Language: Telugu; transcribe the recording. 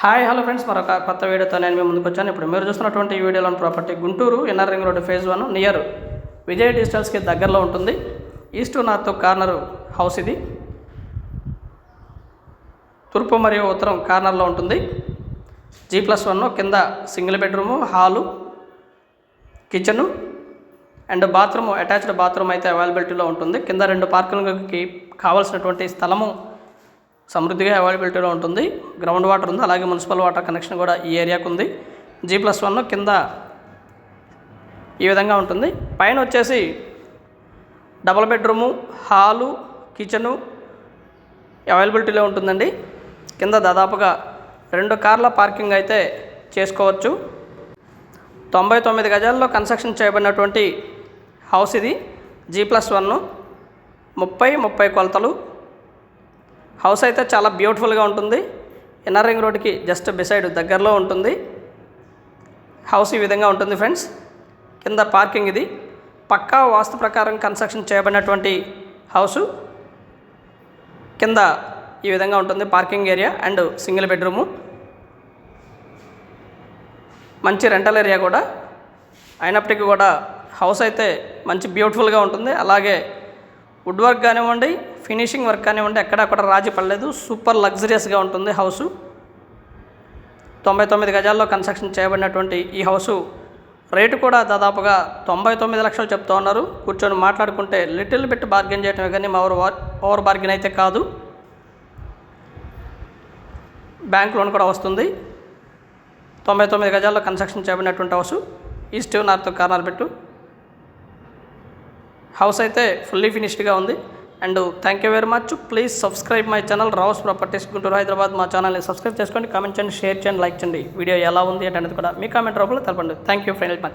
హాయ్ హలో ఫ్రెండ్స్, మరొక కొత్త వీడియోతో నేను మీ ముందుకు వచ్చాను. ఇప్పుడు మీరు చూస్తున్నటువంటి ఈ వీడియోలోని property Guntur inner ring road phase 1 near Vijay డిజిటల్స్కి దగ్గరలో ఉంటుంది. ఈస్ట్ నార్త్ కార్నర్ హౌస్ ఇది. తూర్పు మరియు ఉత్తరం కార్నర్లో ఉంటుంది. G+1 కింద single bedroom, hall, kitchen and bathroom, attached bathroom అయితే అవైలబిలిటీలో ఉంటుంది. కింద 2 పార్కింగ్కి కావాల్సినటువంటి స్థలము సమృద్ధిగా అవైలబిలిటీలో ఉంటుంది. గ్రౌండ్ వాటర్ ఉంది, అలాగే మున్సిపల్ వాటర్ కనెక్షన్ కూడా ఈ ఏరియాకు ఉంది. G+1 కింద ఈ విధంగా ఉంటుంది. పైన వచ్చేసి డబుల్ బెడ్రూము, హాలు, కిచెను అవైలబిలిటీలో ఉంటుందండి. కింద దాదాపుగా 2 కార్ల పార్కింగ్ అయితే చేసుకోవచ్చు. 99 గజాల్లో కన్స్ట్రక్షన్ చేయబడినటువంటి హౌస్ ఇది. G+1 30 కొలతలు. హౌస్ అయితే చాలా బ్యూటిఫుల్గా ఉంటుంది. ఇన్నర్ రింగ్ రోడ్కి జస్ట్ బిసైడ్ దగ్గరలో ఉంటుంది. హౌస్ ఈ విధంగా ఉంటుంది ఫ్రెండ్స్. కింద పార్కింగ్ ఇది. పక్కా వాస్తు ప్రకారం కన్స్ట్రక్షన్ చేయబడినటువంటి హౌసు. కింద ఈ విధంగా ఉంటుంది parking area and single bedroom. మంచి రెంటల్ ఏరియా కూడా అయినప్పటికీ కూడా హౌస్ అయితే మంచి బ్యూటిఫుల్గా ఉంటుంది. అలాగే వుడ్ వర్క్ కానివ్వండి, ఫినిషింగ్ వర్క్ కానివ్వండి, ఎక్కడక్కడ రాజీ పడలేదు. సూపర్ లగ్జరియస్గా ఉంటుంది హౌసు. 99 గజాల్లో కన్స్ట్రక్షన్ చేయబడినటువంటి ఈ హౌసు రేటు కూడా దాదాపుగా 99 లక్షలు చెప్తూ ఉన్నారు. కూర్చొని మాట్లాడుకుంటే లిటిల్ బిట్ బార్గెన్ చేయటమే కానీ ఓవర్ బార్గెన్ అయితే కాదు. బ్యాంక్ లోన్ కూడా వస్తుంది. 99 గజాల్లో కన్స్ట్రక్షన్ చేయబడినటువంటి హౌసు. ఈస్ట్ నార్త్ కార్నర్ పెట్టు హౌస్ అయితే ఫుల్లీ ఫినిష్డ్గా ఉంది. And thank you very much. Please subscribe my channel Rao's properties Guntur Hyderabad. మా ఛానల్ని సబ్స్క్రైబ్ చేసుకోండి, కామెంట్ చేయండి, షేర్ చేయండి, లైక్ చేయండి. వీడియో ఎలా ఉంది అనేది కూడా మీ కామెంట్ రూపంలో తెలపండి. Thank you very much.